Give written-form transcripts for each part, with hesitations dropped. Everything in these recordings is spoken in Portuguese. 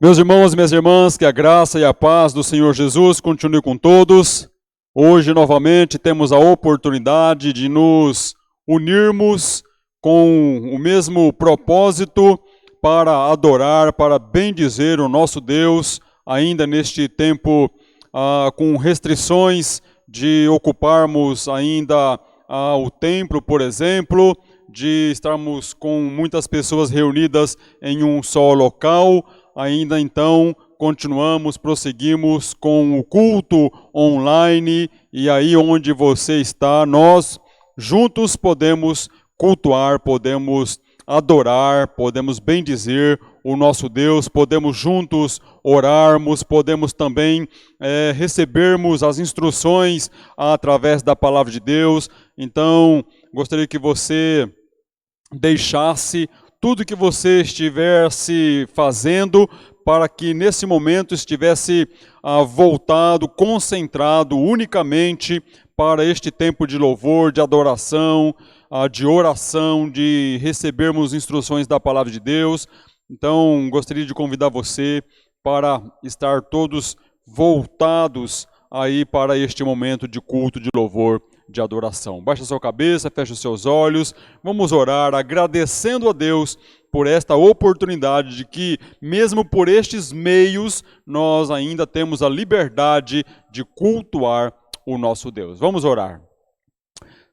Meus irmãos e minhas irmãs, que a graça e a paz do Senhor Jesus continue com todos. Hoje, novamente, temos a oportunidade de nos unirmos com o mesmo propósito para adorar, para bendizer o nosso Deus, ainda neste tempo com restrições de ocuparmos ainda o templo, por exemplo, de estarmos com muitas pessoas reunidas em um só local. Ainda então, prosseguimos com o culto online, e aí onde você está, nós juntos podemos cultuar, podemos adorar, podemos bendizer o nosso Deus, podemos juntos orarmos, podemos também recebermos as instruções através da palavra de Deus. Então, gostaria que você deixasse tudo que você estivesse fazendo para que nesse momento estivesse voltado, concentrado unicamente para este tempo de louvor, de adoração, de oração, de recebermos instruções da palavra de Deus. Então, gostaria de convidar você para estar todos voltados aí para este momento de culto, de louvor, de adoração. Baixe a sua cabeça, feche os seus olhos, vamos orar agradecendo a Deus por esta oportunidade de que, mesmo por estes meios, nós ainda temos a liberdade de cultuar o nosso Deus. Vamos orar.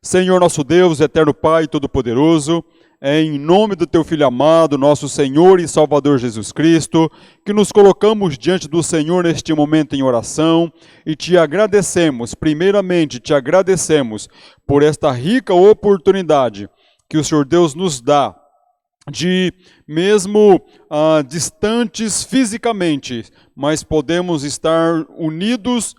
Senhor nosso Deus, eterno Pai Todo-Poderoso, é em nome do Teu Filho amado, nosso Senhor e Salvador Jesus Cristo, que nos colocamos diante do Senhor neste momento em oração e Te agradecemos, primeiramente Te agradecemos por esta rica oportunidade que o Senhor Deus nos dá de, mesmo distantes fisicamente, mas podemos estar unidos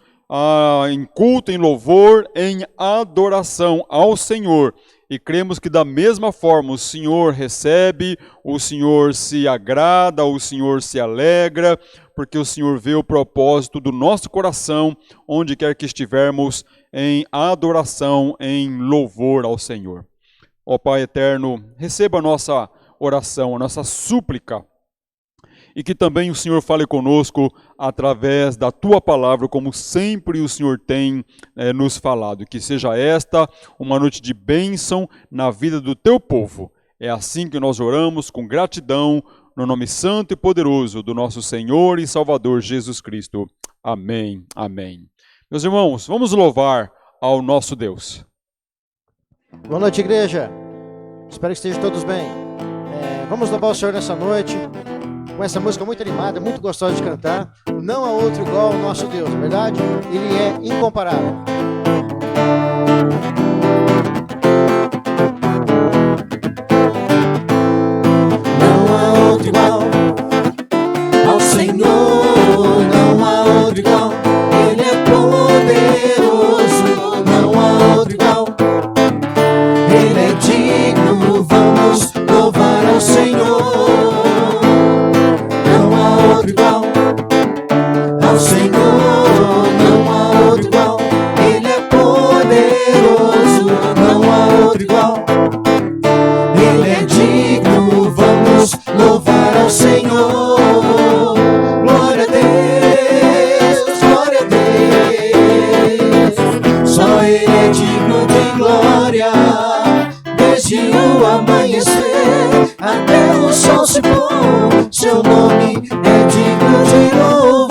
em culto, em louvor, em adoração ao Senhor. E cremos que da mesma forma o Senhor recebe, o Senhor se agrada, o Senhor se alegra, porque o Senhor vê o propósito do nosso coração, onde quer que estivermos, em adoração, em louvor ao Senhor. Ó Pai eterno, receba a nossa oração, a nossa súplica, e que também o Senhor fale conosco através da Tua palavra, como sempre o Senhor tem nos falado. Que seja esta uma noite de bênção na vida do Teu povo. É assim que nós oramos com gratidão, no nome santo e poderoso do nosso Senhor e Salvador Jesus Cristo. Amém, amém. Meus irmãos, vamos louvar ao nosso Deus. Boa noite, igreja. Espero que estejam todos bem. Vamos louvar o Senhor nessa noite com essa música muito animada, muito gostosa de cantar. Não há outro igual ao nosso Deus, verdade? Ele é incomparável. Não há outro igual ao Senhor, não há outro igual. Ele é poderoso, não há outro igual. Ele é digno, vamos louvar ao Senhor. Seu nome é digno de louvor.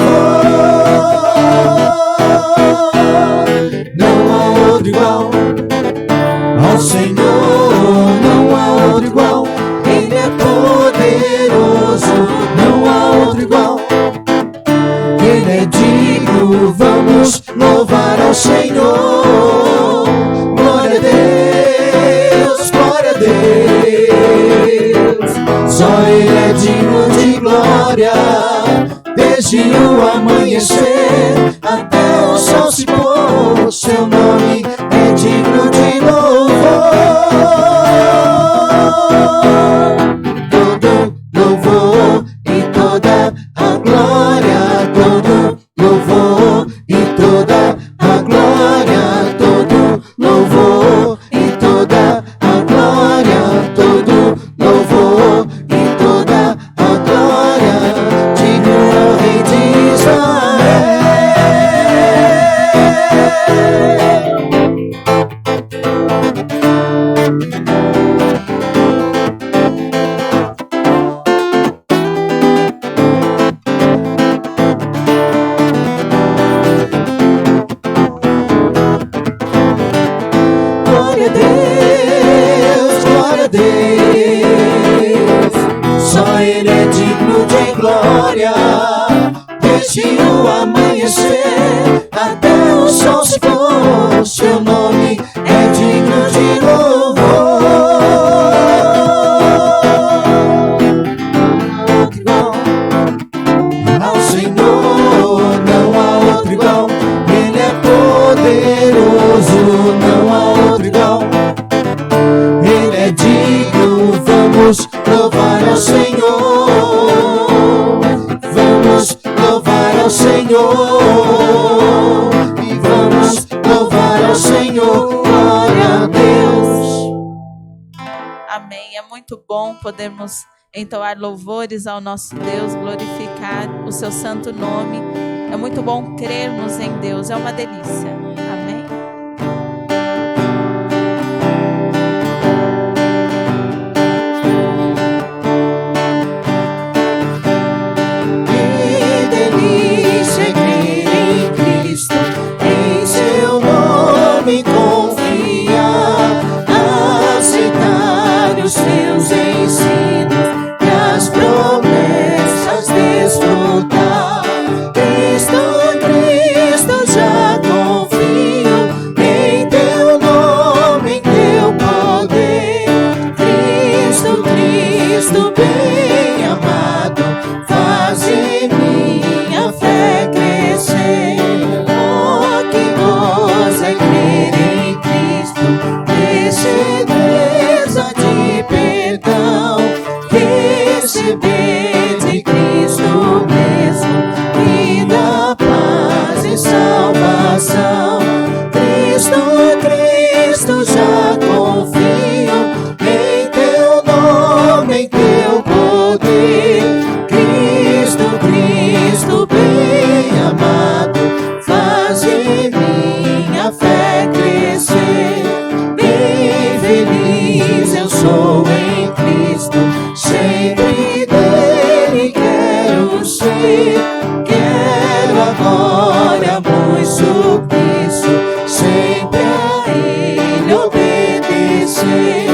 Não há outro igual ao Senhor, não há outro igual. Ele é poderoso, não há outro igual. Ele é digno, vamos louvar ao Senhor. Glória a Deus, glória a Deus. Só Ele é digno de glória, desde o amanhecer até o sol se pôr. Seu nome é digno de louvor. Todo louvor e toda a glória, todo louvor e toda a glória, todo louvor e toda a glória, todo louvor e toda a glória. Digno glória, desde o amanhecer até o sol se pôr. Seu nome é digno de louvor. Ao Senhor não há outro igual, Ele é poderoso, não há outro igual. Ele é digno, vamos louvar ao Senhor. Vamos louvar ao Senhor. E vamos louvar ao Senhor. Glória a Deus. Amém. É muito bom podermos entoar louvores ao nosso Deus, glorificar o seu santo nome. É muito bom crermos em Deus. É uma delícia. Amém. Seus ensinos e as promessas desfrutar. Cristo, já confio em teu nome, em teu poder. Cristo, bem amado, faz em minha fé crescer. Oh, que gozo é crer em Cristo, certeza de perdão, receber de Cristo mesmo, vida, paz e salvação. Cristo, já confio em teu nome, em teu poder. Cristo, bem amado, faz em minha fé crescer. Bem feliz eu sou em Cristo, sempre dele quero ser. Quero agora muito suplício, sempre a ele obedecer.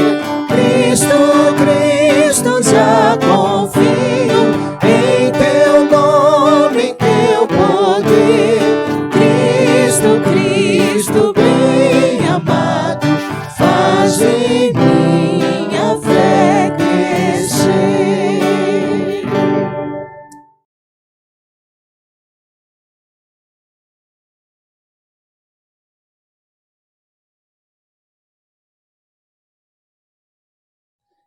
Cristo, já confio em teu nome, em teu poder. Cristo, bem amado, faz em minha fé crescer.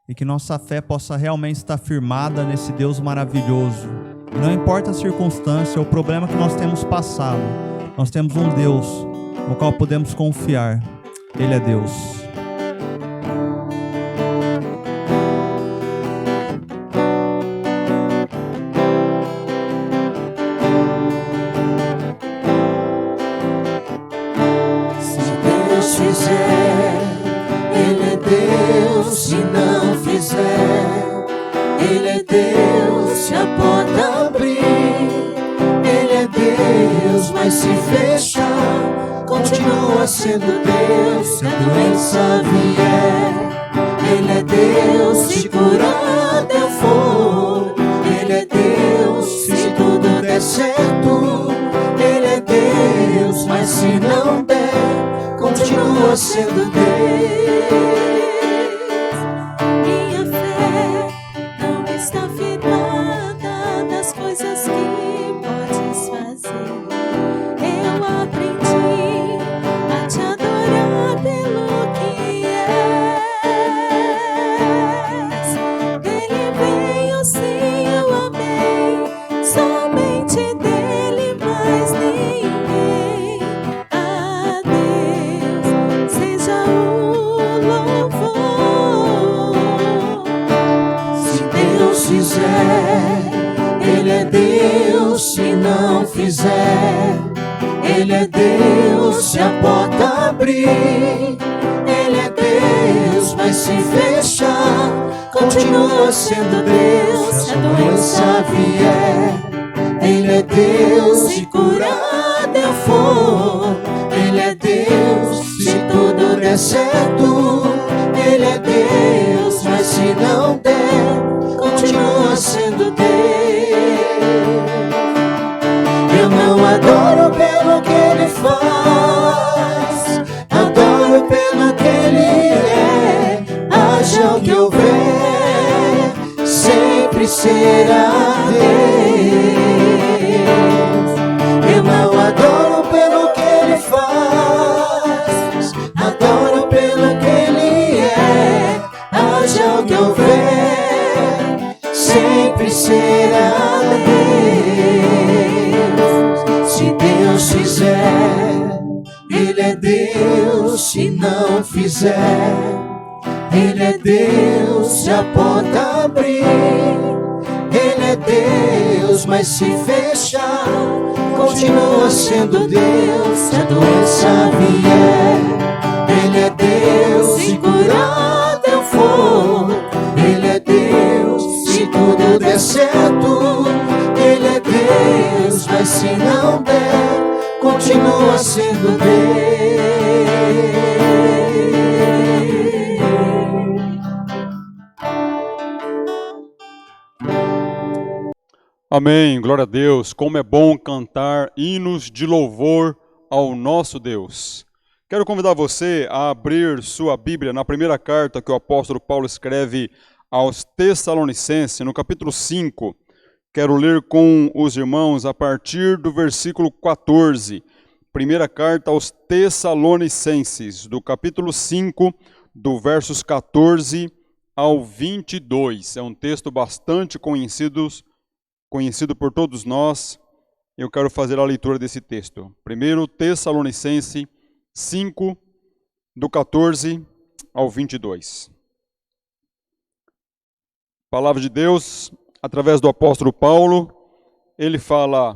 E que nossa fé possa realmente estar firmada nesse Deus maravilhoso. E não importa a circunstância ou o problema que nós temos passado, nós temos um Deus no qual podemos confiar. Ele é Deus. Se Deus fizer, Ele é Deus. Se não fizer, Ele é Deus. Se a porta abrir, Ele é Deus. Mas se fechar, continua sendo Deus. Se a doença vier, Ele é Deus. Se curado eu for, Ele é Deus. Se tudo der certo, Ele é Deus. Mas se não der, continua sendo Deus. Minha fé não está firmada nas coisas que podes fazer. Eu aprendi a te adorar pelo que és. Dele veio, sim, eu amei. Somente dele, mais ninguém. A Deus seja o louvor. Se Deus fizer, Ele é Deus. Se não fizer, Ele é Deus. Se a porta abrir, Ele é Deus. Mas se fechar, continua sendo Deus. Se a doença vier, Ele é Deus. Se curado eu for, Ele é Deus. Se tudo der certo, Ele é Deus. Mas se não der, continua sendo Deus. pelo que Ele faz, adoro pelo que Ele é. Haja o que houver, sempre será Deus. Eu não adoro pelo que Ele faz, adoro pelo que Ele é. Haja o que houver, sempre será Deus. Se Deus fizer, Ele é Deus. Se não fizer, Ele é Deus. Se a porta abrir, Ele é Deus. Mas se fechar, continua sendo Deus. Se a doença vier, Ele é Deus. Se curado eu for, Ele é Deus. Se tudo der certo, Ele é Deus. Mas se não der, continua sendo Deus. Amém, glória a Deus. Como é bom cantar hinos de louvor ao nosso Deus. Quero convidar você a abrir sua Bíblia na primeira carta que o apóstolo Paulo escreve aos Tessalonicenses, no capítulo 5. Quero ler com os irmãos a partir do versículo 14. Primeira carta aos Tessalonicenses, do capítulo 5, do versos 14 ao 22. É um texto bastante conhecido por todos nós. Eu quero fazer a leitura desse texto. Primeiro Tessalonicenses 5, do 14 ao 22. Palavra de Deus, através do apóstolo Paulo, ele fala: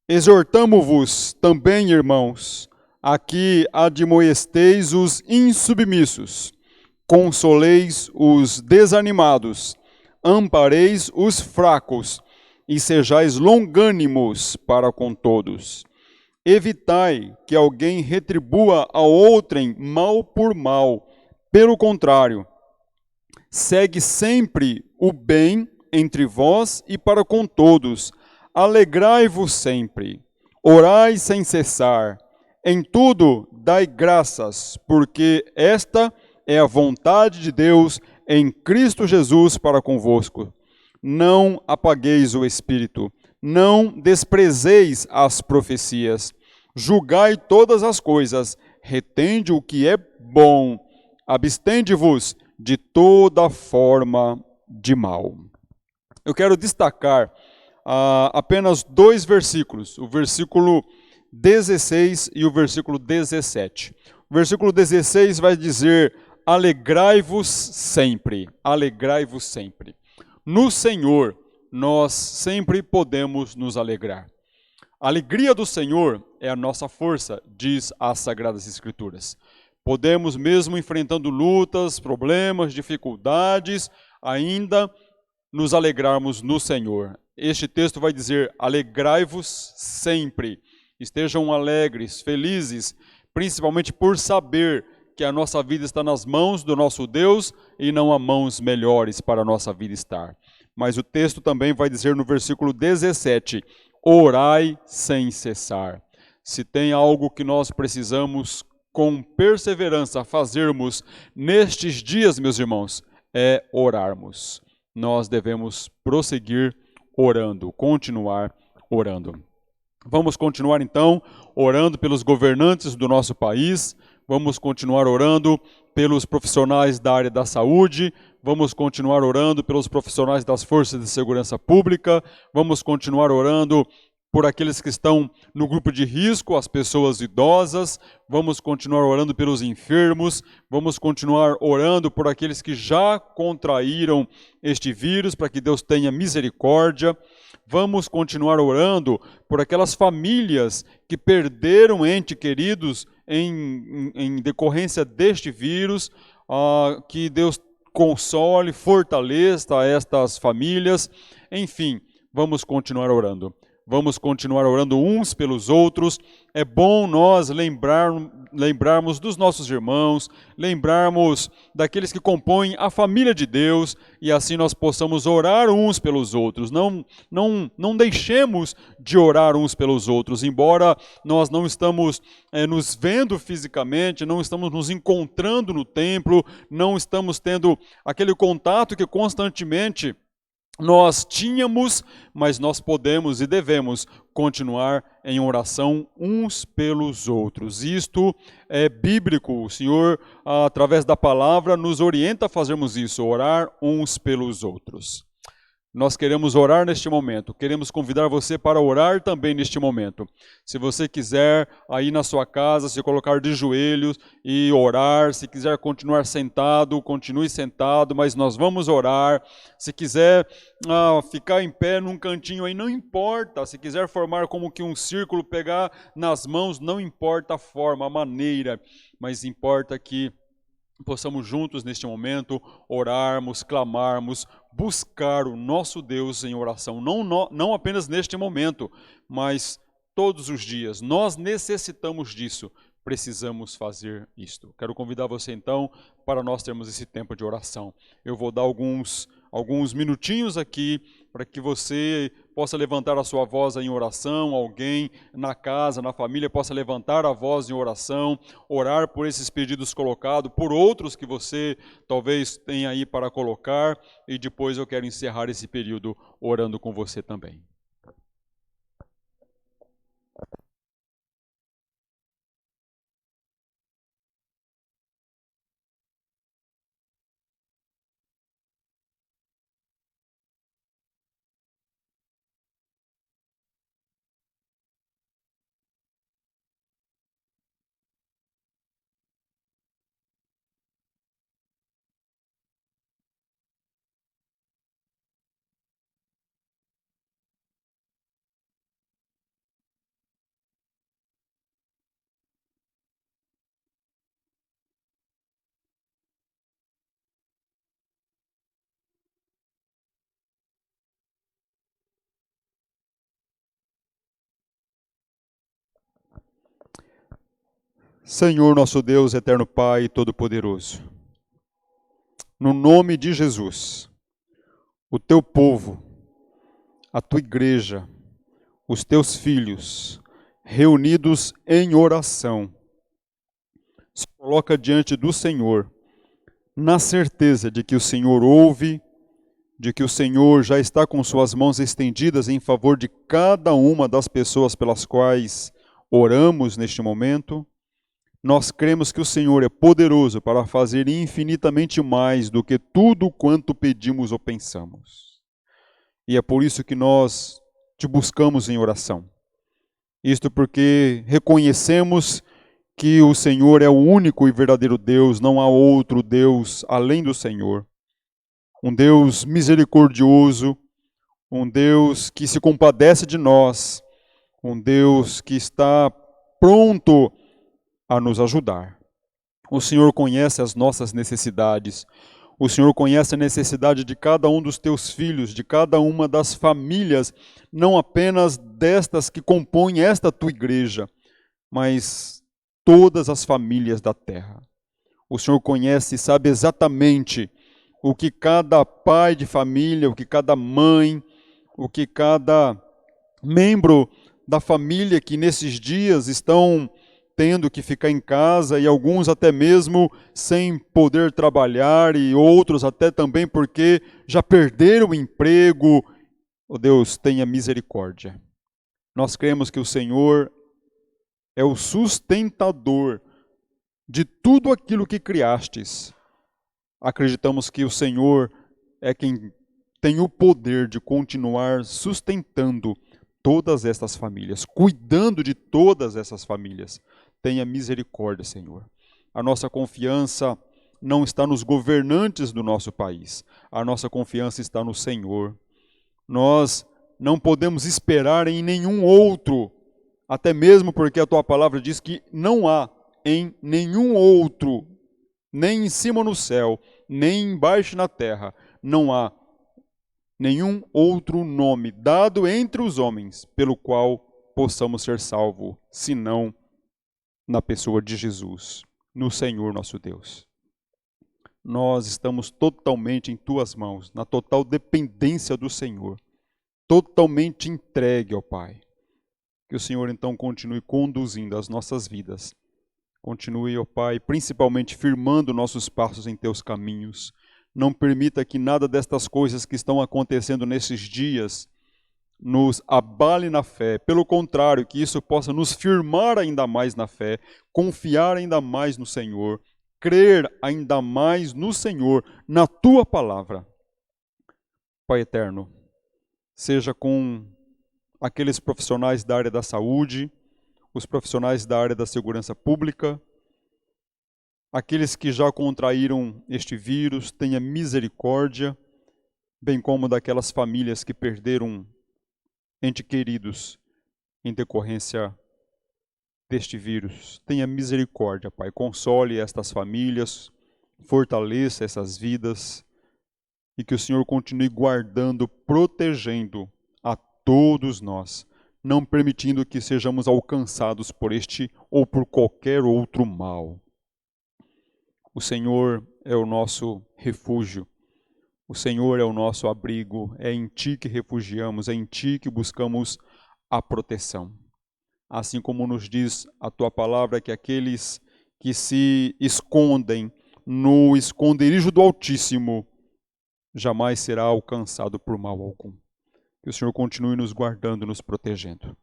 exortamo-vos também, irmãos, a que admoesteis os insubmissos, consoleis os desanimados, ampareis os fracos e sejais longânimos para com todos. Evitai que alguém retribua a outrem mal por mal. Pelo contrário, segue sempre o bem entre vós e para com todos. Alegrai-vos sempre, orai sem cessar. Em tudo dai graças, porque esta é a vontade de Deus em Cristo Jesus para convosco. Não apagueis o Espírito, não desprezeis as profecias. Julgai todas as coisas, retende o que é bom, abstende-vos de toda forma de mal. Eu quero destacar apenas dois versículos, o versículo 16 e o versículo 17. O versículo 16 vai dizer: alegrai-vos sempre, alegrai-vos sempre. No Senhor, nós sempre podemos nos alegrar. A alegria do Senhor é a nossa força, diz as Sagradas Escrituras. Podemos, mesmo enfrentando lutas, problemas, dificuldades, ainda nos alegrarmos no Senhor. Este texto vai dizer: alegrai-vos sempre. Estejam alegres, felizes, principalmente por saber que a nossa vida está nas mãos do nosso Deus e não há mãos melhores para a nossa vida estar. Mas o texto também vai dizer no versículo 17: orai sem cessar. Se tem algo que nós precisamos com perseverança fazermos nestes dias, meus irmãos, é orarmos. Nós devemos prosseguir orando, continuar orando. Vamos continuar então orando pelos governantes do nosso país. Vamos continuar orando pelos profissionais da área da saúde, vamos continuar orando pelos profissionais das forças de segurança pública, vamos continuar orando por aqueles que estão no grupo de risco, as pessoas idosas, vamos continuar orando pelos enfermos, vamos continuar orando por aqueles que já contraíram este vírus, para que Deus tenha misericórdia. Vamos continuar orando por aquelas famílias que perderam entes queridos em decorrência deste vírus, que Deus console, fortaleça estas famílias. Enfim, vamos continuar orando. vamos continuar orando uns pelos outros. É bom nós lembrarmos dos nossos irmãos, lembrarmos daqueles que compõem a família de Deus, e assim nós possamos orar uns pelos outros. Não deixemos de orar uns pelos outros, embora nós não estamos nos vendo fisicamente, não estamos nos encontrando no templo, não estamos tendo aquele contato que constantemente nós tínhamos, mas nós podemos e devemos continuar em oração uns pelos outros. Isto é bíblico. O Senhor, através da palavra, nos orienta a fazermos isso, orar uns pelos outros. Nós queremos orar neste momento, queremos convidar você para orar também neste momento. Se você quiser, aí na sua casa, se colocar de joelhos e orar, se quiser continuar sentado, continue sentado, mas nós vamos orar. Se quiser ficar em pé num cantinho aí, não importa. Se quiser formar como que um círculo, pegar nas mãos, não importa a forma, a maneira, mas importa que possamos juntos neste momento orarmos, clamarmos, buscar o nosso Deus em oração, não apenas neste momento, mas todos os dias. Nós necessitamos disso, precisamos fazer isto. Quero convidar você então para nós termos esse tempo de oração. Eu vou dar alguns minutinhos aqui para que você possa levantar a sua voz em oração, alguém na casa, na família possa levantar a voz em oração, orar por esses pedidos colocados, por outros que você talvez tenha aí para colocar, e depois eu quero encerrar esse período orando com você também. Senhor, nosso Deus, eterno Pai Todo-Poderoso, no nome de Jesus, o teu povo, a tua igreja, os teus filhos, reunidos em oração, se coloca diante do Senhor, na certeza de que o Senhor ouve, de que o Senhor já está com suas mãos estendidas em favor de cada uma das pessoas pelas quais oramos neste momento. Nós cremos que o Senhor é poderoso para fazer infinitamente mais do que tudo quanto pedimos ou pensamos. E é por isso que nós te buscamos em oração. Isto porque reconhecemos que o Senhor é o único e verdadeiro Deus, não há outro Deus além do Senhor. Um Deus misericordioso, um Deus que se compadece de nós, um Deus que está pronto a nos ajudar. O Senhor conhece as nossas necessidades. O Senhor conhece a necessidade de cada um dos teus filhos, de cada uma das famílias, não apenas destas que compõem esta tua igreja, mas todas as famílias da terra. O Senhor conhece e sabe exatamente o que cada pai de família, o que cada mãe, o que cada membro da família que nesses dias estão tendo que ficar em casa, e alguns até mesmo sem poder trabalhar, e outros até também porque já perderam o emprego. Oh Deus, tenha misericórdia. Nós cremos que o Senhor é o sustentador de tudo aquilo que criastes. Acreditamos que o Senhor é quem tem o poder de continuar sustentando todas estas famílias, cuidando de todas essas famílias. Tenha misericórdia, Senhor. A nossa confiança não está nos governantes do nosso país. A nossa confiança está no Senhor. Nós não podemos esperar em nenhum outro, até mesmo porque a tua palavra diz que não há em nenhum outro, nem em cima no céu, nem embaixo na terra, não há nenhum outro nome dado entre os homens pelo qual possamos ser salvos, senão na pessoa de Jesus, no Senhor nosso Deus. Nós estamos totalmente em tuas mãos, na total dependência do Senhor, totalmente entregue ao Pai. Que o Senhor então continue conduzindo as nossas vidas. Continue, ó Pai, principalmente firmando nossos passos em teus caminhos. Não permita que nada destas coisas que estão acontecendo nesses dias nos abale na fé. Pelo contrário, que isso possa nos firmar ainda mais na fé, confiar ainda mais no Senhor, crer ainda mais no Senhor, na Tua palavra. Pai eterno, seja com aqueles profissionais da área da saúde, os profissionais da área da segurança pública, aqueles que já contraíram este vírus, tenha misericórdia, bem como daquelas famílias que perderam entes queridos em decorrência deste vírus. Tenha misericórdia, Pai, console estas famílias, fortaleça essas vidas e que o Senhor continue guardando, protegendo a todos nós, não permitindo que sejamos alcançados por este ou por qualquer outro mal. O Senhor é o nosso refúgio, o Senhor é o nosso abrigo, é em Ti que refugiamos, é em Ti que buscamos a proteção. Assim como nos diz a Tua palavra que aqueles que se escondem no esconderijo do Altíssimo jamais será alcançado por mal algum. Que o Senhor continue nos guardando, nos protegendo.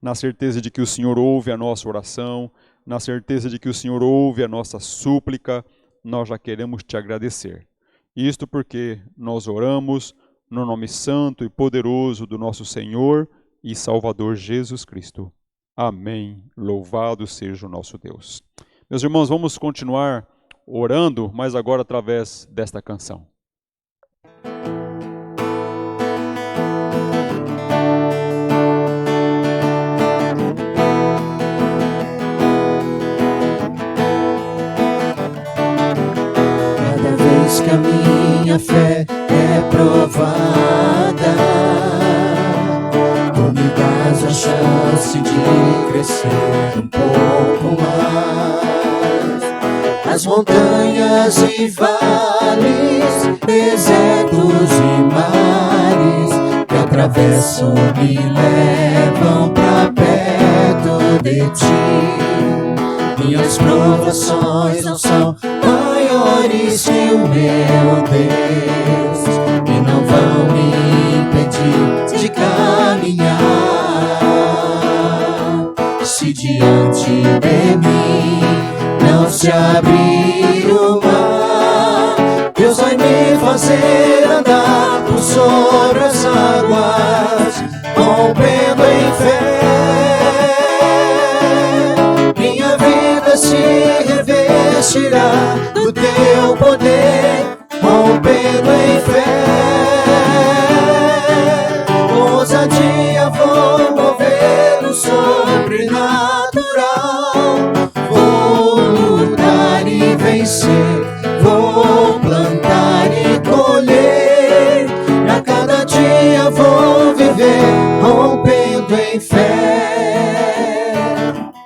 Na certeza de que o Senhor ouve a nossa oração, na certeza de que o Senhor ouve a nossa súplica, nós já queremos Te agradecer. Isto porque nós oramos no nome santo e poderoso do nosso Senhor e Salvador Jesus Cristo. Amém. Louvado seja o nosso Deus. Meus irmãos, vamos continuar orando, mas agora através desta canção. Que a minha fé é provada, tu me dás a chance de crescer um pouco mais. As montanhas e vales, desertos e mares que atravesso me levam pra perto de Ti. Minhas provações não são maiores que o meu Deus e não vão me impedir de caminhar. Se diante de mim não se abrir o mar, Deus vai me fazer andar por sobre as águas, rompendo em fé. Minha vida se revestirá do Teu poder, rompendo em fé. Com ousadia vou mover o sobrenatural, vou lutar e vencer, vou plantar e colher. A cada dia vou viver, rompendo em fé.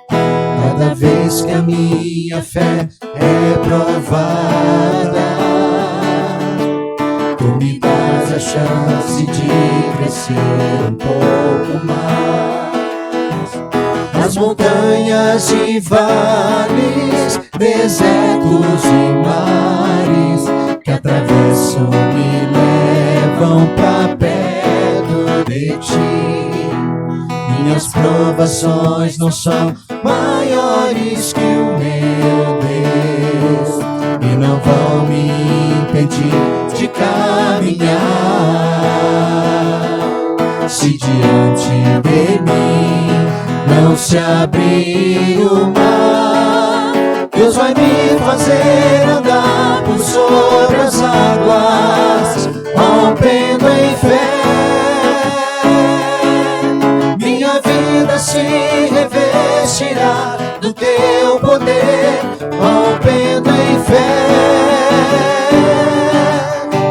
Cada vez que a minha fé é provada, tu me dás a chance de crescer um pouco mais. As montanhas e vales, desertos e mares que atravesso me levam pra perto de Ti. Minhas provações não são maiores que o meu Deus e não vão me impedir de caminhar. Se diante de mim não se abrir o mar, Deus vai me fazer andar por sobre as águas, rompendo em fé. Minha vida se revestirá do Teu poder, rompendo em fé.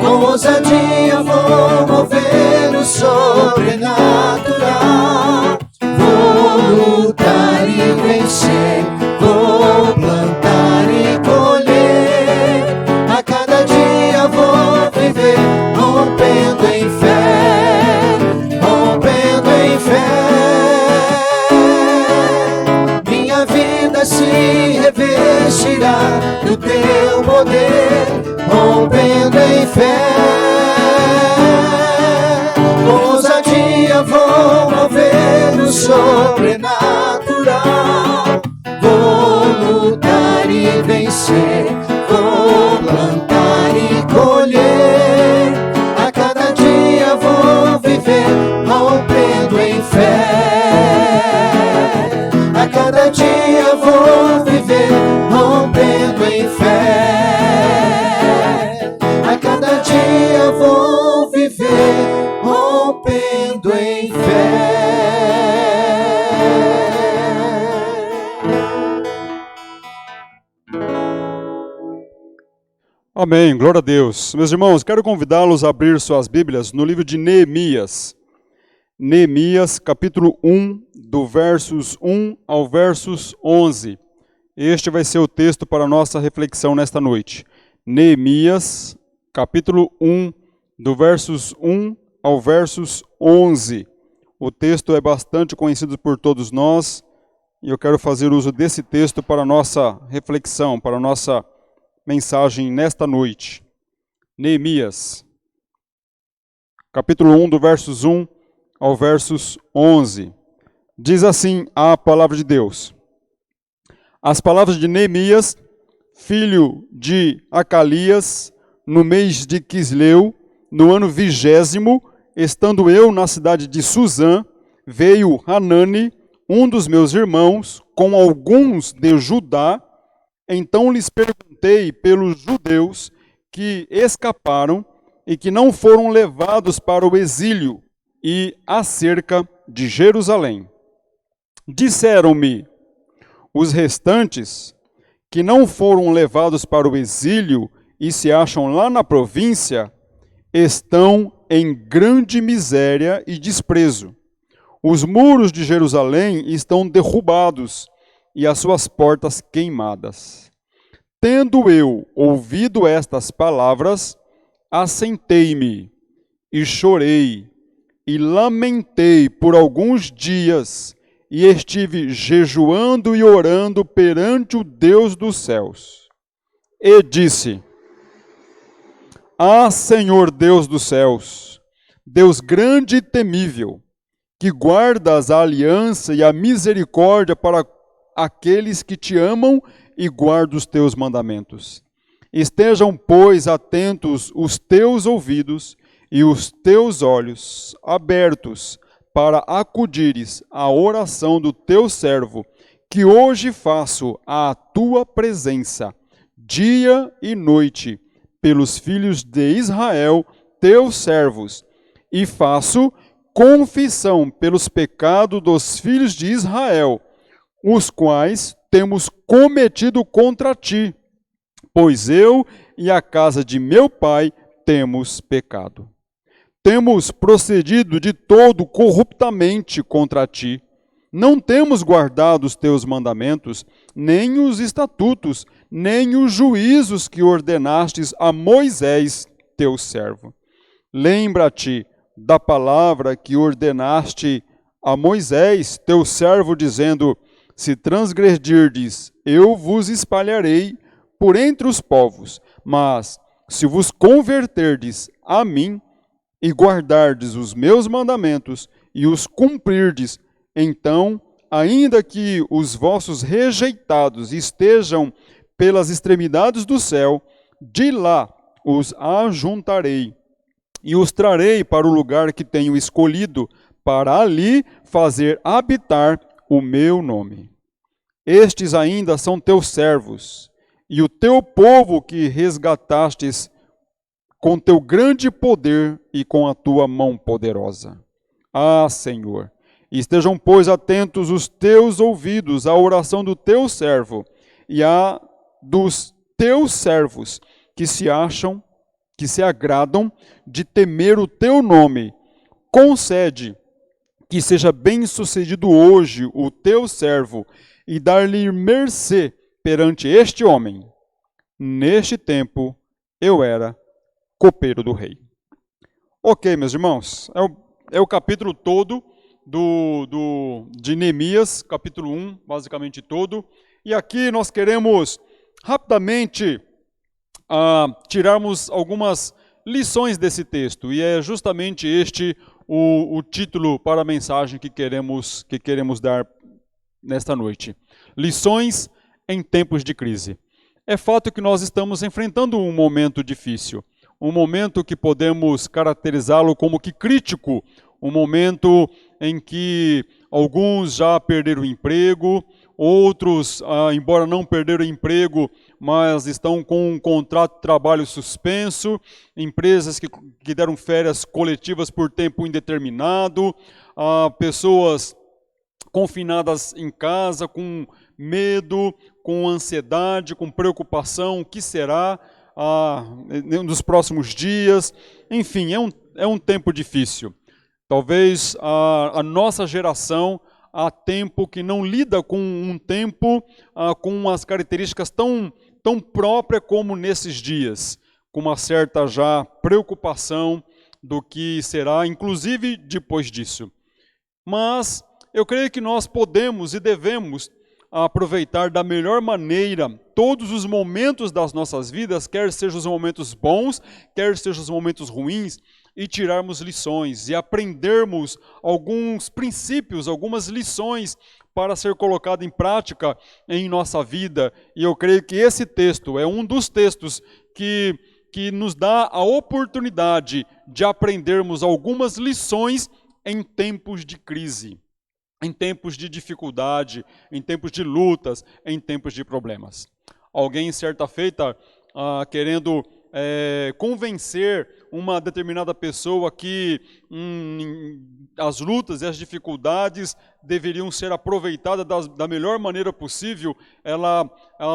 Com ousadia vou mover poder, rompendo em fé. Com ousadia vou mover o sobrenatural. Vou lutar e vencer, vou plantar e colher. A cada dia vou viver, rompendo em fé. A cada dia vou viver, rompendo em fé. A cada dia vou viver, rompendo em fé. Amém, glória a Deus. Meus irmãos, quero convidá-los a abrir suas Bíblias no livro de Neemias. Neemias, capítulo 1, do versos 1 ao versos 11. Este vai ser o texto para a nossa reflexão nesta noite. Neemias, capítulo 1, do versos 1 ao versos 11. O texto é bastante conhecido por todos nós e eu quero fazer uso desse texto para a nossa reflexão, para a nossa mensagem nesta noite. Neemias, capítulo 1, do versos 1 ao versos 11. Diz assim a palavra de Deus. As palavras de Neemias, filho de Acalias, no mês de Quisleu, no ano 20º, estando eu na cidade de Suzã, veio Hanani, um dos meus irmãos, com alguns de Judá. Então lhes perguntei pelos judeus que escaparam e que não foram levados para o exílio e acerca de Jerusalém. Disseram-me, os restantes que não foram levados para o exílio e se acham lá na província, estão em grande miséria e desprezo. Os muros de Jerusalém estão derrubados e as suas portas queimadas. Tendo eu ouvido estas palavras, assentei-me e chorei e lamentei por alguns dias e estive jejuando e orando perante o Deus dos céus. E disse, Ah, Senhor Deus dos céus, Deus grande e temível, que guardas a aliança e a misericórdia para aqueles que te amam e guardam os teus mandamentos. Estejam, pois, atentos os teus ouvidos e os teus olhos abertos para acudires à oração do teu servo, que hoje faço à tua presença, dia e noite, pelos filhos de Israel, teus servos, e faço confissão pelos pecados dos filhos de Israel, os quais temos cometido contra ti, pois eu e a casa de meu pai temos pecado. Temos procedido de todo corruptamente contra ti. Não temos guardado os teus mandamentos, nem os estatutos, nem os juízos que ordenastes a Moisés, teu servo. Lembra-te da palavra que ordenaste a Moisés, teu servo, dizendo, se transgredirdes, eu vos espalharei por entre os povos, mas se vos converterdes a mim e guardardes os meus mandamentos e os cumprirdes, então, ainda que os vossos rejeitados estejam pelas extremidades do céu, de lá os ajuntarei e os trarei para o lugar que tenho escolhido, para ali fazer habitar o meu nome. Estes ainda são teus servos, e o teu povo que resgatastes com teu grande poder e com a tua mão poderosa. Ah, Senhor, estejam, pois, atentos os teus ouvidos à oração do teu servo e à dos teus servos que se agradam de temer o teu nome. Concede que seja bem-sucedido hoje o teu servo e dar-lhe mercê perante este homem. Neste tempo eu era copeiro do rei. Ok, meus irmãos, é o capítulo todo de Neemias, capítulo 1, basicamente todo. E aqui nós queremos rapidamente tirarmos algumas lições desse texto, e é justamente este o título para a mensagem que queremos dar nesta noite. Lições em tempos de crise. É fato que nós estamos enfrentando um momento difícil, um momento que podemos caracterizá-lo como que crítico, um momento em que alguns já perderam o emprego, outros, embora não perderam o emprego, mas estão com um contrato de trabalho suspenso, empresas que deram férias coletivas por tempo indeterminado, pessoas confinadas em casa com medo, com ansiedade, com preocupação, o que será nos próximos dias. Enfim, é um tempo difícil. Talvez a nossa geração há tempo que não lida com um tempo com as características tão próprias como nesses dias, com uma certa já preocupação do que será, inclusive depois disso. Mas eu creio que nós podemos e devemos aproveitar da melhor maneira todos os momentos das nossas vidas, quer sejam os momentos bons, quer sejam os momentos ruins, e tirarmos lições e aprendermos alguns princípios, algumas lições para ser colocado em prática em nossa vida. E eu creio que esse texto é um dos textos que nos dá a oportunidade de aprendermos algumas lições em tempos de crise, em tempos de dificuldade, em tempos de lutas, em tempos de problemas. Alguém, certa feita, querendo convencer uma determinada pessoa que as lutas e as dificuldades deveriam ser aproveitadas da melhor maneira possível, ela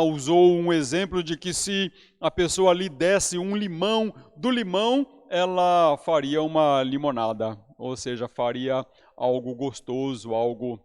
usou um exemplo de que se a pessoa lhe desse um limão, do limão ela faria uma limonada, ou seja, faria algo gostoso, algo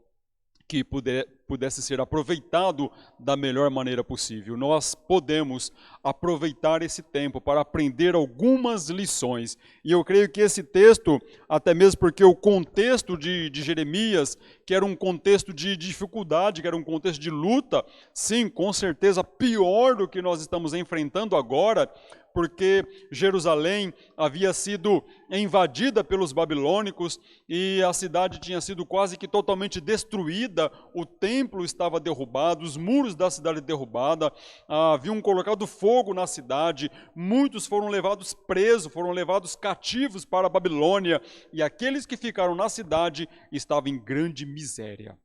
que pudesse ser aproveitado da melhor maneira possível. Nós podemos aproveitar esse tempo para aprender algumas lições. E eu creio que esse texto, até mesmo porque o contexto de Jeremias, que era um contexto de dificuldade, que era um contexto de luta, sim, com certeza pior do que nós estamos enfrentando agora, porque Jerusalém havia sido invadida pelos babilônicos e a cidade tinha sido quase que totalmente destruída, o templo estava derrubado, os muros da cidade derrubados, haviam colocado fogo na cidade, muitos foram levados presos, foram levados cativos para a Babilônia, e aqueles que ficaram na cidade estavam em grande miséria.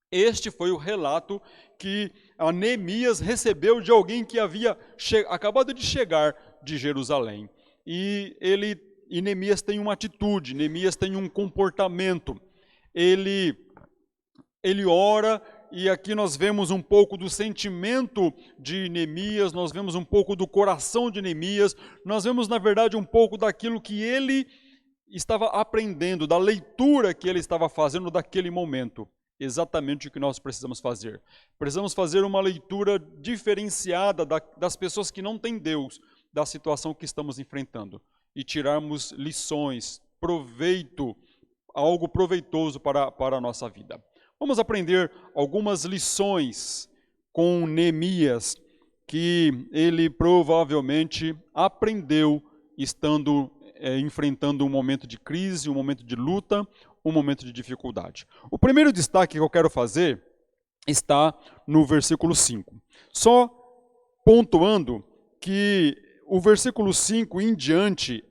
Este foi o relato que Neemias recebeu de alguém que havia acabado de chegar de Jerusalém. E Neemias tem uma atitude, Neemias tem um comportamento. Ele ora, e aqui nós vemos um pouco do sentimento de Neemias, nós vemos um pouco do coração de Neemias, nós vemos, na verdade, um pouco daquilo que ele estava aprendendo, da leitura que ele estava fazendo daquele momento. Exatamente o que nós precisamos fazer. Precisamos fazer uma leitura diferenciada das pessoas que não têm Deus, da situação que estamos enfrentando, e tirarmos lições, proveito, algo proveitoso para a nossa vida. Vamos aprender algumas lições com Neemias, que ele provavelmente aprendeu estando enfrentando um momento de crise, um momento de luta, um momento de dificuldade. O primeiro destaque que eu quero fazer está no versículo 5. Só pontuando que o versículo 5 em diante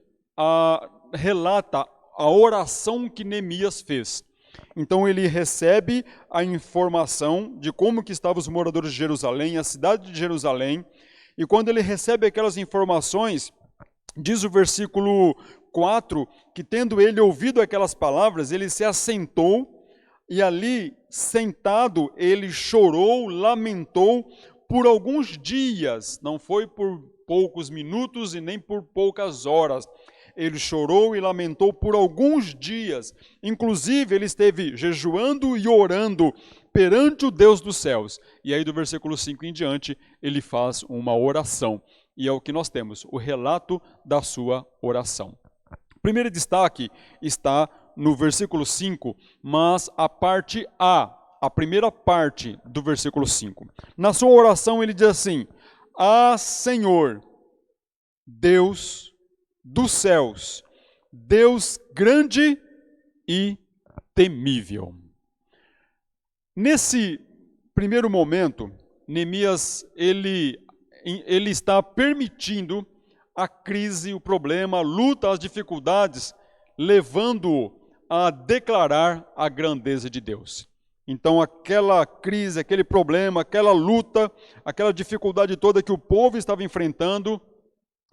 relata a oração que Neemias fez. Então ele recebe a informação de como que estavam os moradores de Jerusalém, a cidade de Jerusalém, e quando ele recebe aquelas informações, diz o versículo 4, que tendo ele ouvido aquelas palavras, ele se assentou, e ali, sentado, ele chorou, lamentou por alguns dias, não foi por poucos minutos e nem por poucas horas. Ele chorou e lamentou por alguns dias. Inclusive, ele esteve jejuando e orando perante o Deus dos céus. E aí, do versículo 5 em diante, ele faz uma oração. E é o que nós temos, o relato da sua oração. O primeiro destaque está no versículo 5, mas a parte a primeira parte do versículo 5. Na sua oração ele diz assim: Ah, Senhor, Deus dos céus, Deus grande e temível. Nesse primeiro momento, Neemias ele está permitindo a crise, o problema, a luta, as dificuldades, levando-o a declarar a grandeza de Deus. Então aquela crise, aquele problema, aquela luta, aquela dificuldade toda que o povo estava enfrentando,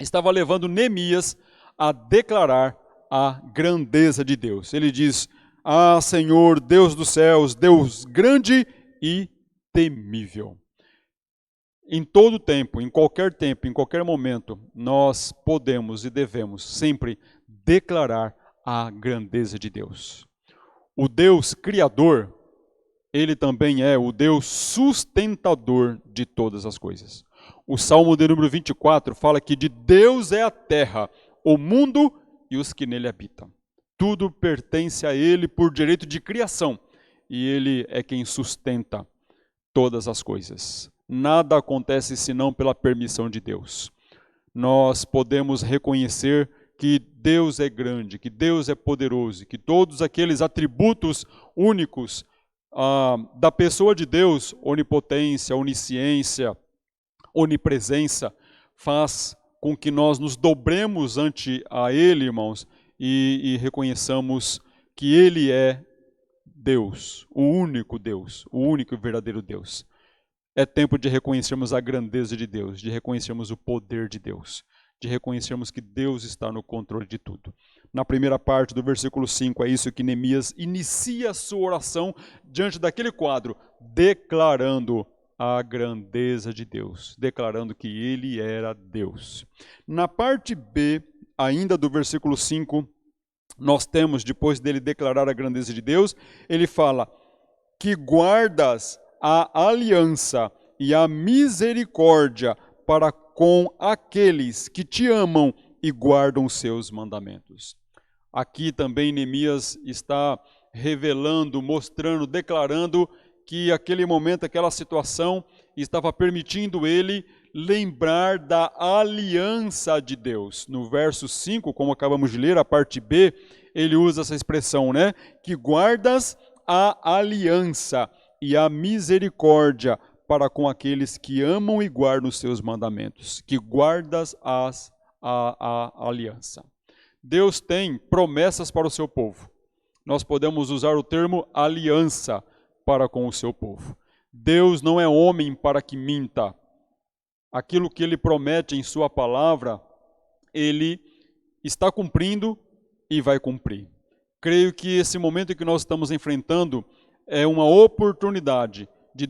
estava levando Neemias a declarar a grandeza de Deus. Ele diz: "Ah, Senhor, Deus dos céus, Deus grande e temível." Em todo tempo, em qualquer momento, nós podemos e devemos sempre declarar a grandeza de Deus. O Deus criador, ele também é o Deus sustentador de todas as coisas. O Salmo de número 24 fala que de Deus é a terra, o mundo e os que nele habitam. Tudo pertence a ele por direito de criação, e ele é quem sustenta todas as coisas. Nada acontece senão pela permissão de Deus. Nós podemos reconhecer que Deus é grande, que Deus é poderoso, que todos aqueles atributos únicos da pessoa de Deus, onipotência, onisciência, onipresença, faz com que nós nos dobremos ante a Ele, irmãos, e reconheçamos que Ele é Deus, o único e verdadeiro Deus. É tempo de reconhecermos a grandeza de Deus, de reconhecermos o poder de Deus, de reconhecermos que Deus está no controle de tudo. Na primeira parte do versículo 5, é isso que Neemias inicia a sua oração diante daquele quadro, declarando a grandeza de Deus, declarando que Ele era Deus. Na parte B, ainda do versículo 5, nós temos, depois dele declarar a grandeza de Deus, ele fala que guardas a aliança e a misericórdia para com aqueles que te amam e guardam os seus mandamentos. Aqui também Neemias está revelando, mostrando, declarando que aquele momento, aquela situação estava permitindo ele lembrar da aliança de Deus. No verso 5, como acabamos de ler, a parte B, ele usa essa expressão, né? Que guardas a aliança e a misericórdia para com aqueles que amam e guardam os seus mandamentos. Que guardas a aliança. Deus tem promessas para o seu povo. Nós podemos usar o termo aliança para com o seu povo. Deus não é homem para que minta. Aquilo que Ele promete em sua palavra, Ele está cumprindo e vai cumprir. Creio que esse momento que nós estamos enfrentando é uma oportunidade de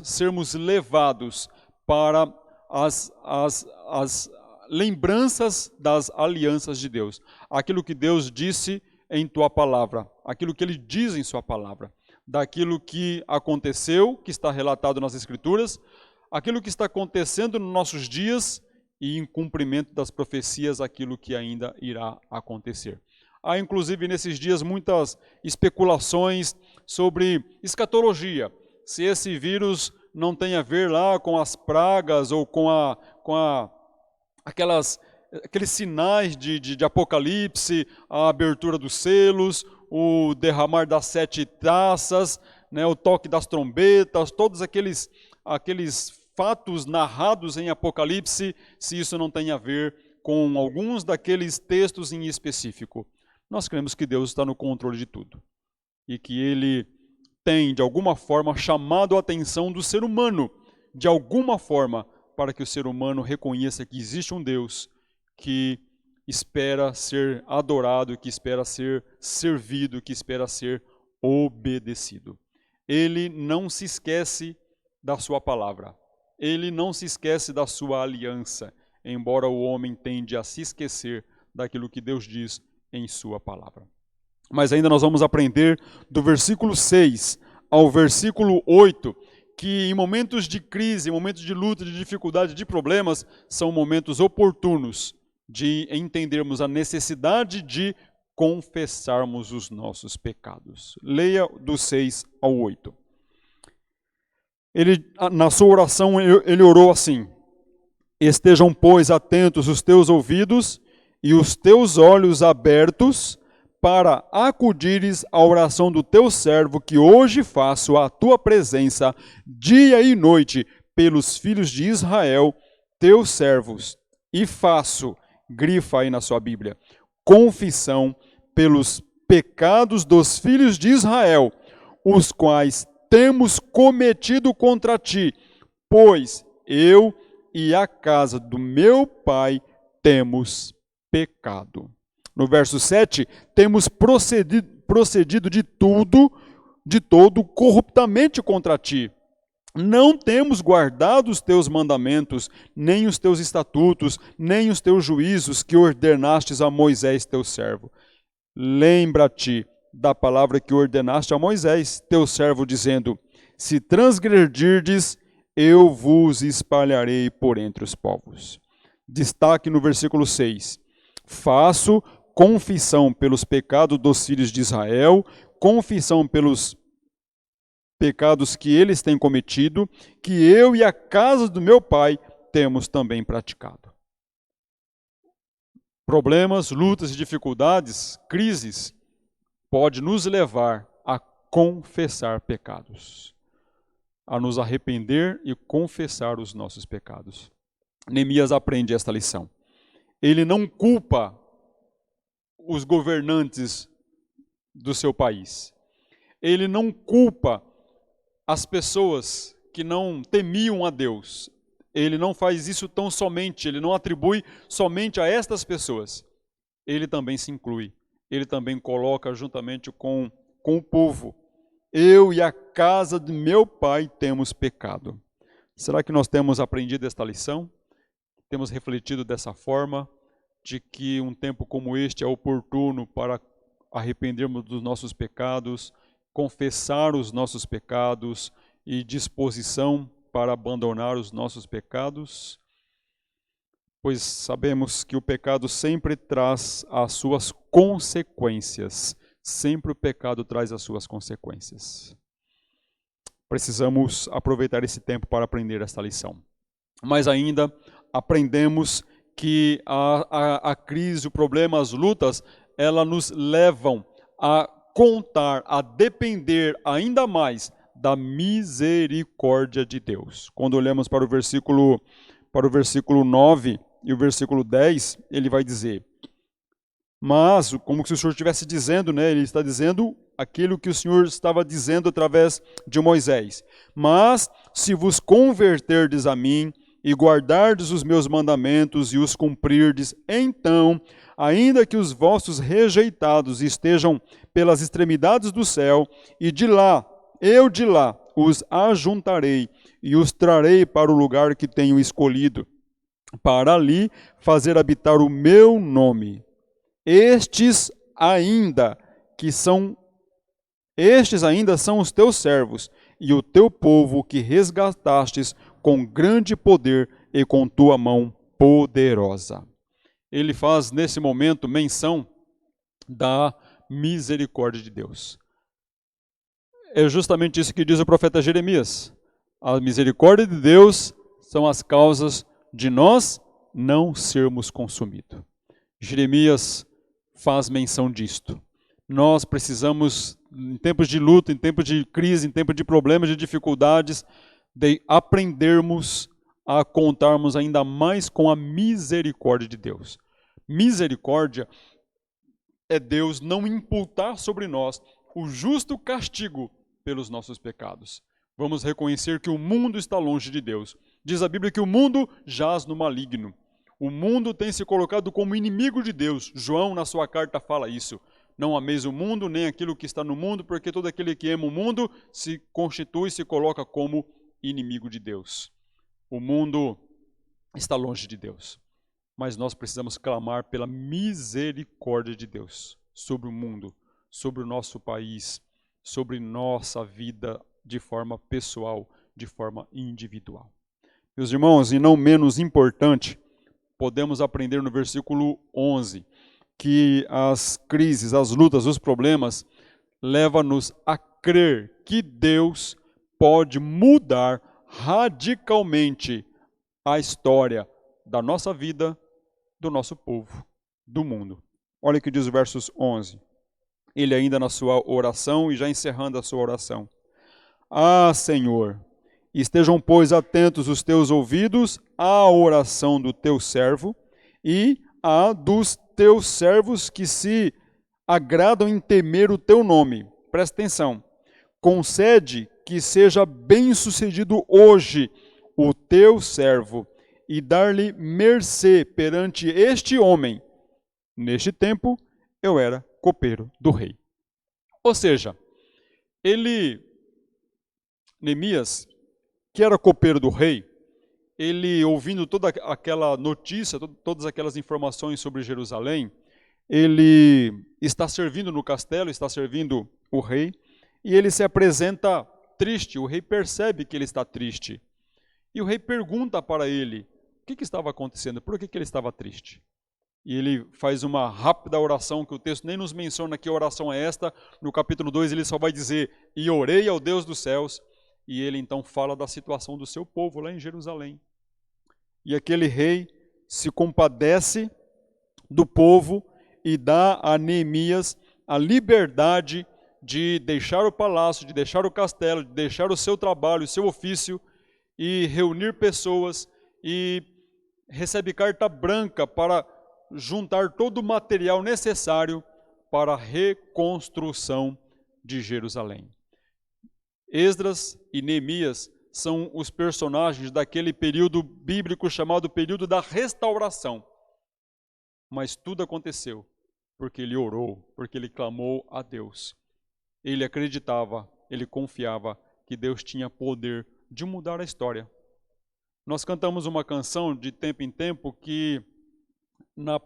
sermos levados para as lembranças das alianças de Deus. Aquilo que Deus disse em tua palavra, aquilo que Ele diz em sua palavra, daquilo que aconteceu, que está relatado nas Escrituras, aquilo que está acontecendo nos nossos dias e em cumprimento das profecias, aquilo que ainda irá acontecer. Há inclusive nesses dias muitas especulações sobre escatologia, se esse vírus não tem a ver lá com as pragas ou com aqueles sinais de Apocalipse, a abertura dos selos, o derramar das 7 taças, né, o toque das trombetas, todos aqueles fatos narrados em Apocalipse, se isso não tem a ver com alguns daqueles textos em específico. Nós cremos que Deus está no controle de tudo e que Ele tem, de alguma forma, chamado a atenção do ser humano, de alguma forma, para que o ser humano reconheça que existe um Deus que espera ser adorado, que espera ser servido, que espera ser obedecido. Ele não se esquece da sua palavra. Ele não se esquece da sua aliança, embora o homem tende a se esquecer daquilo que Deus diz em sua palavra. Mas ainda nós vamos aprender do versículo 6 ao versículo 8, que em momentos de crise, em momentos de luta, de dificuldade, de problemas, são momentos oportunos de entendermos a necessidade de confessarmos os nossos pecados. Leia do 6 ao 8. Ele, na sua oração, ele orou assim: Estejam, pois, atentos os teus ouvidos e os teus olhos abertos para acudires à oração do teu servo, que hoje faço à tua presença, dia e noite, pelos filhos de Israel, teus servos. E faço, grifa aí na sua Bíblia, confissão pelos pecados dos filhos de Israel, os quais temos cometido contra ti, pois eu e a casa do meu pai temos pecado. No verso 7, temos procedido de todo corruptamente contra ti. Não temos guardado os teus mandamentos, nem os teus estatutos, nem os teus juízos que ordenastes a Moisés, teu servo. Lembra-te da palavra que ordenaste a Moisés, teu servo, dizendo: se transgredirdes, eu vos espalharei por entre os povos. Destaque no versículo 6. Faço confissão pelos pecados dos filhos de Israel, confissão pelos pecados que eles têm cometido, que eu e a casa do meu pai temos também praticado. Problemas, lutas e dificuldades, crises, pode nos levar a confessar pecados, a nos arrepender e confessar os nossos pecados. Neemias aprende esta lição. Ele não culpa os governantes do seu país. Ele não culpa as pessoas que não temiam a Deus. Ele não faz isso tão somente, ele não atribui somente a estas pessoas. Ele também se inclui. Ele também coloca juntamente com o povo. Eu e a casa de meu pai temos pecado. Será que nós temos aprendido esta lição? Temos refletido dessa forma, de que um tempo como este é oportuno para arrependermos dos nossos pecados, confessar os nossos pecados e disposição para abandonar os nossos pecados? Pois sabemos que o pecado sempre traz as suas consequências. Sempre o pecado traz as suas consequências. Precisamos aproveitar esse tempo para aprender esta lição. Mas ainda aprendemos que a crise, o problema, as lutas, elas nos levam a contar, a depender ainda mais da misericórdia de Deus. Quando olhamos para o versículo 9 e o versículo 10, ele vai dizer: mas, como se o Senhor estivesse dizendo, né? Ele está dizendo aquilo que o Senhor estava dizendo através de Moisés. Mas, se vos converterdes a mim e guardardes os meus mandamentos e os cumprirdes, então, ainda que os vossos rejeitados estejam pelas extremidades do céu, e eu de lá, os ajuntarei e os trarei para o lugar que tenho escolhido, para ali fazer habitar o meu nome. Estes ainda são os teus servos e o teu povo que resgatastes com grande poder e com tua mão poderosa. Ele faz nesse momento menção da misericórdia de Deus. É justamente isso que diz o profeta Jeremias. A misericórdia de Deus são as causas de nós não sermos consumidos. Jeremias faz menção disto. Nós precisamos, em tempos de luta, em tempos de crise, em tempos de problemas, de dificuldades, de aprendermos a contarmos ainda mais com a misericórdia de Deus. Misericórdia é Deus não imputar sobre nós o justo castigo pelos nossos pecados. Vamos reconhecer que o mundo está longe de Deus. Diz a Bíblia que o mundo jaz no maligno. O mundo tem se colocado como inimigo de Deus. João, na sua carta, fala isso. Não ameis o mundo, nem aquilo que está no mundo, porque todo aquele que ama o mundo se constitui, se coloca como inimigo de Deus. O mundo está longe de Deus. Mas nós precisamos clamar pela misericórdia de Deus sobre o mundo, sobre o nosso país, sobre nossa vida de forma pessoal, de forma individual. Meus irmãos, e não menos importante, podemos aprender no versículo 11 que as crises, as lutas, os problemas levam-nos a crer que Deus pode mudar radicalmente a história da nossa vida, do nosso povo, do mundo. Olha o que diz o versos 11. Ele ainda na sua oração e já encerrando a sua oração. Ah, Senhor, estejam, pois, atentos os teus ouvidos à oração do teu servo e à dos teus servos que se agradam em temer o teu nome. Presta atenção. Concede que seja bem-sucedido hoje o teu servo e dar-lhe mercê perante este homem. Neste tempo, eu era copeiro do rei. Ou seja, Neemias, que era copeiro do rei, ele ouvindo toda aquela notícia, todas aquelas informações sobre Jerusalém, ele está servindo no castelo, está servindo o rei, e ele se apresenta triste. O rei percebe que ele está triste. E o rei pergunta para ele o que estava acontecendo, por que ele estava triste. E ele faz uma rápida oração, que o texto nem nos menciona que oração é esta. No capítulo 2 ele só vai dizer, e orei ao Deus dos céus. E ele então fala da situação do seu povo lá em Jerusalém. E aquele rei se compadece do povo e dá a Neemias a liberdade de deixar o palácio, de deixar o castelo, de deixar o seu trabalho, o seu ofício, e reunir pessoas, e recebe carta branca para juntar todo o material necessário para a reconstrução de Jerusalém. Esdras e Neemias são os personagens daquele período bíblico chamado período da restauração. Mas tudo aconteceu porque ele orou, porque ele clamou a Deus. Ele acreditava, ele confiava que Deus tinha poder de mudar a história. Nós cantamos uma canção de tempo em tempo que,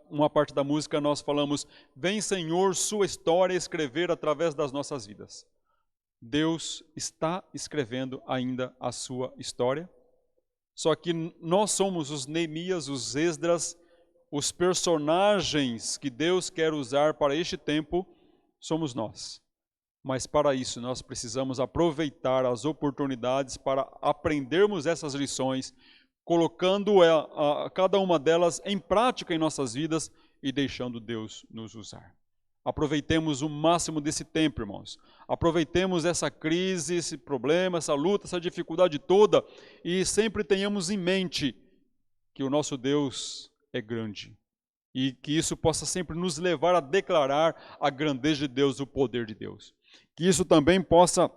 uma parte da música, nós falamos: vem, Senhor, sua história escrever através das nossas vidas. Deus está escrevendo ainda a sua história, só que nós somos os Neemias, os Esdras, os personagens que Deus quer usar para este tempo, somos nós. Mas para isso nós precisamos aproveitar as oportunidades para aprendermos essas lições, colocando cada uma delas em prática em nossas vidas e deixando Deus nos usar. Aproveitemos o máximo desse tempo, irmãos. Aproveitemos essa crise, esse problema, essa luta, essa dificuldade toda, e sempre tenhamos em mente que o nosso Deus é grande e que isso possa sempre nos levar a declarar a grandeza de Deus, o poder de Deus. Que isso também possa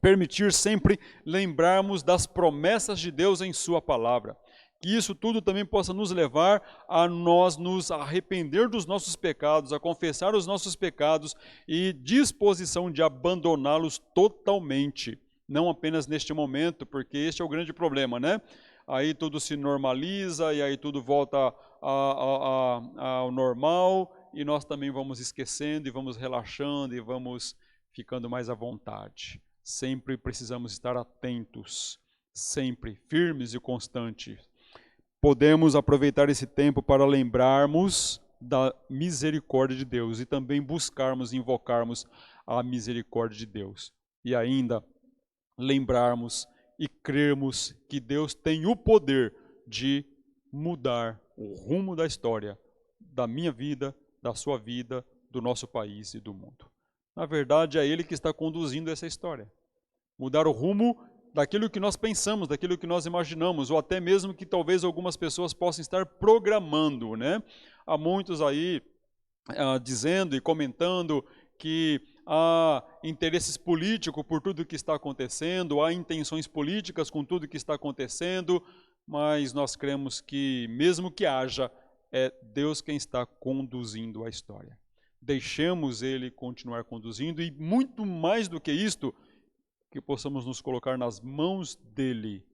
permitir sempre lembrarmos das promessas de Deus em sua palavra. Que isso tudo também possa nos levar a nós nos arrepender dos nossos pecados, a confessar os nossos pecados e disposição de abandoná-los totalmente. Não apenas neste momento, porque este é o grande problema, né? Aí tudo se normaliza e aí tudo volta ao normal e nós também vamos esquecendo e vamos relaxando e vamos ficando mais à vontade. Sempre precisamos estar atentos, sempre firmes e constantes. Podemos aproveitar esse tempo para lembrarmos da misericórdia de Deus e também buscarmos e invocarmos a misericórdia de Deus. E ainda lembrarmos e crermos que Deus tem o poder de mudar o rumo da história, da minha vida, da sua vida, do nosso país e do mundo. Na verdade, é Ele que está conduzindo essa história. Mudar o rumo daquilo que nós pensamos, daquilo que nós imaginamos, ou até mesmo que talvez algumas pessoas possam estar programando, né? Há muitos aí dizendo e comentando que há interesses políticos por tudo que está acontecendo, há intenções políticas com tudo que está acontecendo, mas nós cremos que, mesmo que haja, é Deus quem está conduzindo a história. Deixemos Ele continuar conduzindo e, muito mais do que isto, que possamos nos colocar nas mãos dEle,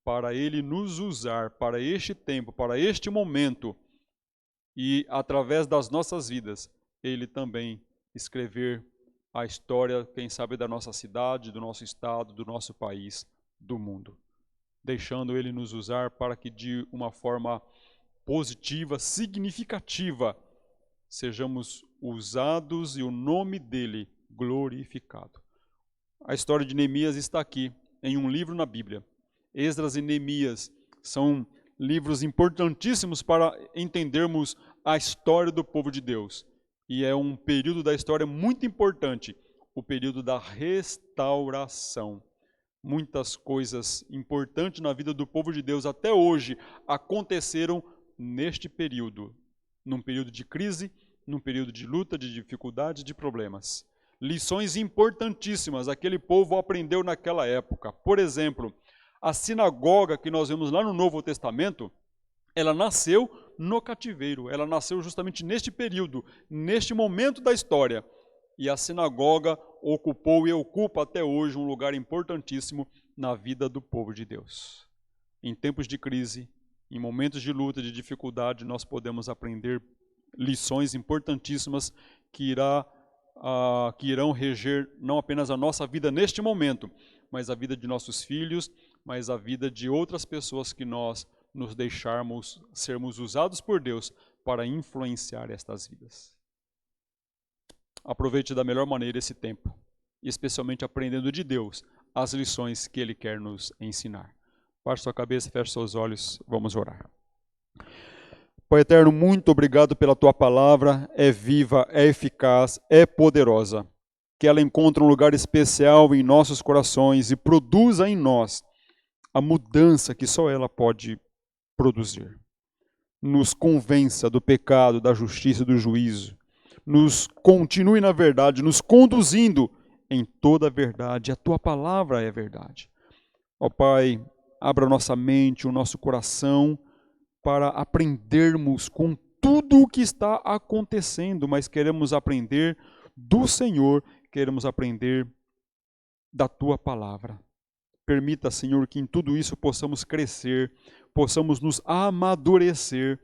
para Ele nos usar para este tempo, para este momento, e através das nossas vidas, Ele também escrever a história, quem sabe, da nossa cidade, do nosso estado, do nosso país, do mundo. Deixando Ele nos usar para que de uma forma positiva, significativa, sejamos usados e o nome dEle glorificado. A história de Neemias está aqui, em um livro na Bíblia. Esdras e Neemias são livros importantíssimos para entendermos a história do povo de Deus. E é um período da história muito importante, o período da restauração. Muitas coisas importantes na vida do povo de Deus até hoje aconteceram neste período, num período de crise, num período de luta, de dificuldade, de problemas. Lições importantíssimas aquele povo aprendeu naquela época. Por exemplo, a sinagoga que nós vemos lá no Novo Testamento, ela nasceu no cativeiro, ela nasceu justamente neste período, neste momento da história. E a sinagoga ocupou e ocupa até hoje um lugar importantíssimo na vida do povo de Deus. Em tempos de crise, em momentos de luta, de dificuldade, nós podemos aprender lições importantíssimas que irão reger não apenas a nossa vida neste momento, mas a vida de nossos filhos, mas a vida de outras pessoas que nós nos deixarmos sermos usados por Deus para influenciar estas vidas. Aproveite da melhor maneira esse tempo, especialmente aprendendo de Deus as lições que Ele quer nos ensinar. Baixe sua cabeça, feche seus olhos, vamos orar. Pai eterno, muito obrigado pela Tua palavra, é viva, é eficaz, é poderosa. Que ela encontre um lugar especial em nossos corações e produza em nós a mudança que só ela pode produzir. Nos convença do pecado, da justiça e do juízo. Nos continue na verdade, nos conduzindo em toda a verdade. A Tua palavra é verdade. Ó Pai, abra nossa mente, o nosso coração, para aprendermos com tudo o que está acontecendo, mas queremos aprender do Senhor, queremos aprender da Tua palavra. Permita, Senhor, que em tudo isso possamos crescer, possamos nos amadurecer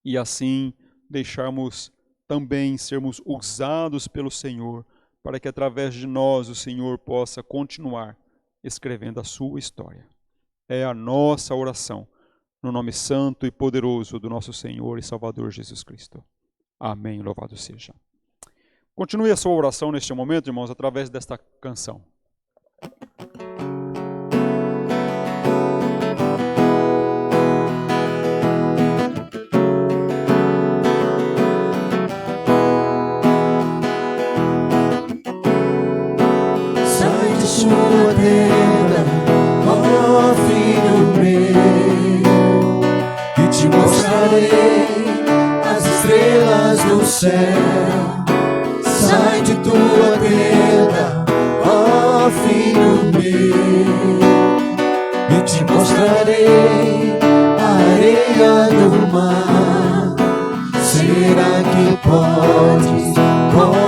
e assim deixarmos também sermos usados pelo Senhor, para que através de nós o Senhor possa continuar escrevendo a sua história. É a nossa oração, no nome santo e poderoso do nosso Senhor e Salvador Jesus Cristo. Amém, louvado seja. Continue a sua oração neste momento, irmãos, através desta canção. Sua tenda, ó filho meu, e te mostrarei as estrelas do céu. Sai de tua tenda, ó filho meu, e te mostrarei a areia do mar. Será que podes contar?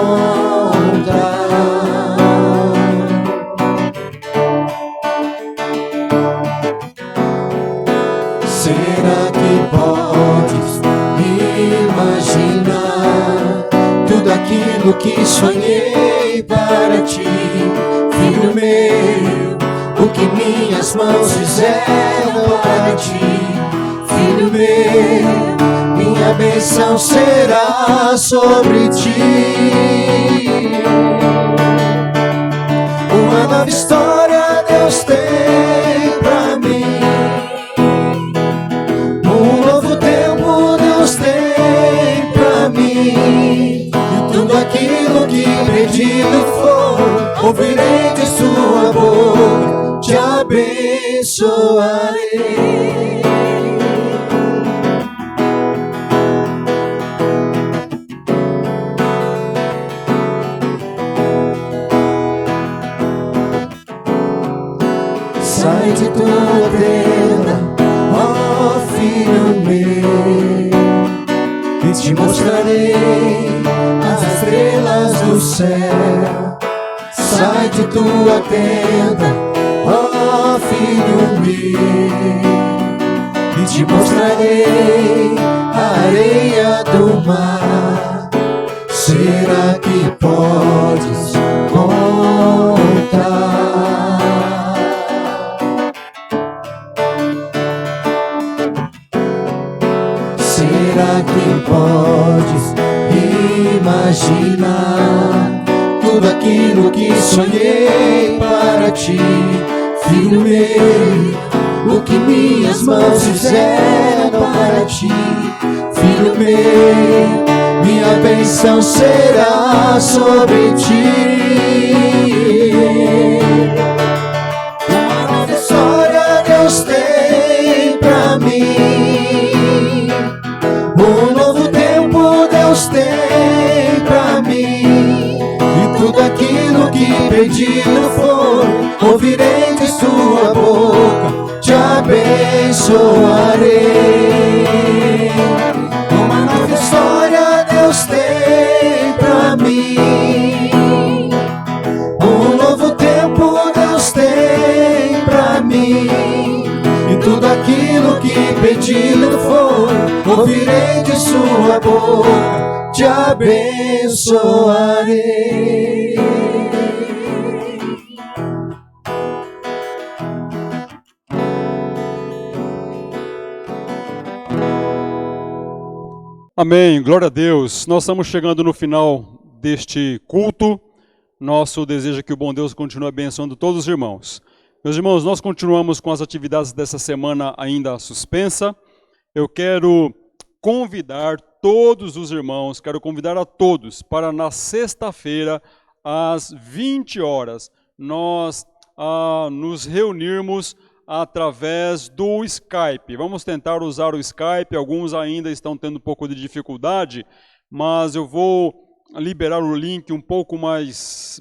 Será que podes imaginar tudo aquilo que sonhei para ti, filho meu? O que minhas mãos fizeram para ti, filho meu? Minha bênção será sobre ti. Uma nova história Deus tem pra mim. Aquilo que pedido for, ouvirei de sua boca, te abençoarei. Sai de tua tenda, ó filho meu, e te mostrarei as estrelas do céu. Sai de tua tenda, ó filho meu, e te mostrarei a areia do mar. Será que podes contar? Será que podes imaginar tudo aquilo que sonhei para ti, filho meu? O que minhas mãos fizeram fizeram para ti, filho meu, minha bênção será sobre ti. Uma nova história Deus tem pra mim, um novo tempo Deus tem pra mim, e tudo aquilo que pedido for, ouvirei de sua boca, te abençoarei. Uma nova história Deus tem pra mim, um novo tempo Deus tem pra mim, e tudo aquilo que pedido for, ouvirei de sua boca, te abençoarei. Amém, glória a Deus. Nós estamos chegando no final deste culto. Nosso desejo é que o bom Deus continue abençoando todos os irmãos. Meus irmãos, nós continuamos com as atividades dessa semana ainda suspensa. Eu quero convidar todos os irmãos, quero convidar a todos para na sexta-feira, às 20 horas, nós nos reunirmos através do Skype. Vamos tentar usar o Skype, alguns ainda estão tendo um pouco de dificuldade, mas eu vou liberar o link um pouco mais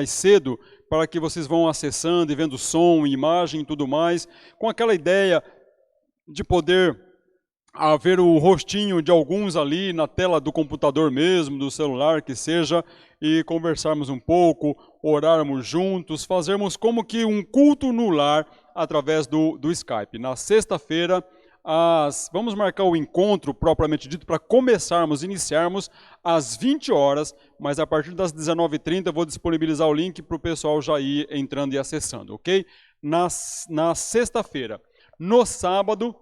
cedo, para que vocês vão acessando e vendo som, imagem e tudo mais, com aquela ideia de poder ver o rostinho de alguns ali na tela do computador mesmo, do celular, que seja, e conversarmos um pouco, orarmos juntos, fazermos como que um culto no lar através do Skype. Na sexta-feira, vamos marcar o encontro propriamente dito para iniciarmos às 20 horas, mas a partir das 19h30 eu vou disponibilizar o link para o pessoal já ir entrando e acessando, ok? Na sexta-feira. No sábado,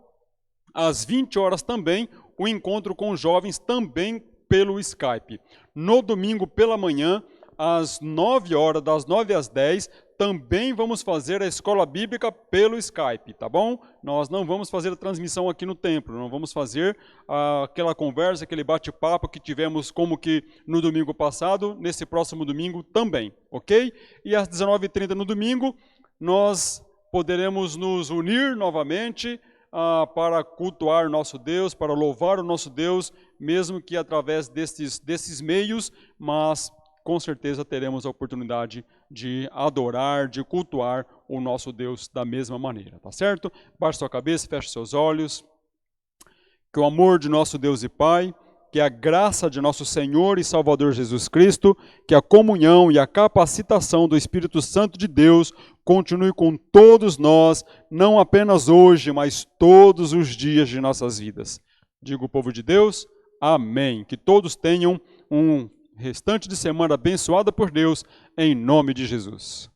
às 20 horas também, o encontro com jovens também pelo Skype. No domingo pela manhã, às 9 horas, das 9 às 10, também vamos fazer a escola bíblica pelo Skype, tá bom? Nós não vamos fazer a transmissão aqui no templo, não vamos fazer aquela conversa, aquele bate-papo que tivemos como que no domingo passado, nesse próximo domingo também, ok? E às 19h30 no domingo, nós poderemos nos unir novamente para cultuar nosso Deus, para louvar o nosso Deus, mesmo que através desses meios, mas com certeza teremos a oportunidade de adorar, de cultuar o nosso Deus da mesma maneira, tá certo? Baixe sua cabeça, feche seus olhos. Que o amor de nosso Deus e Pai, que a graça de nosso Senhor e Salvador Jesus Cristo, que a comunhão e a capacitação do Espírito Santo de Deus continue com todos nós, não apenas hoje, mas todos os dias de nossas vidas. Digo o povo de Deus, amém. Que todos tenham um restante de semana abençoada por Deus, em nome de Jesus.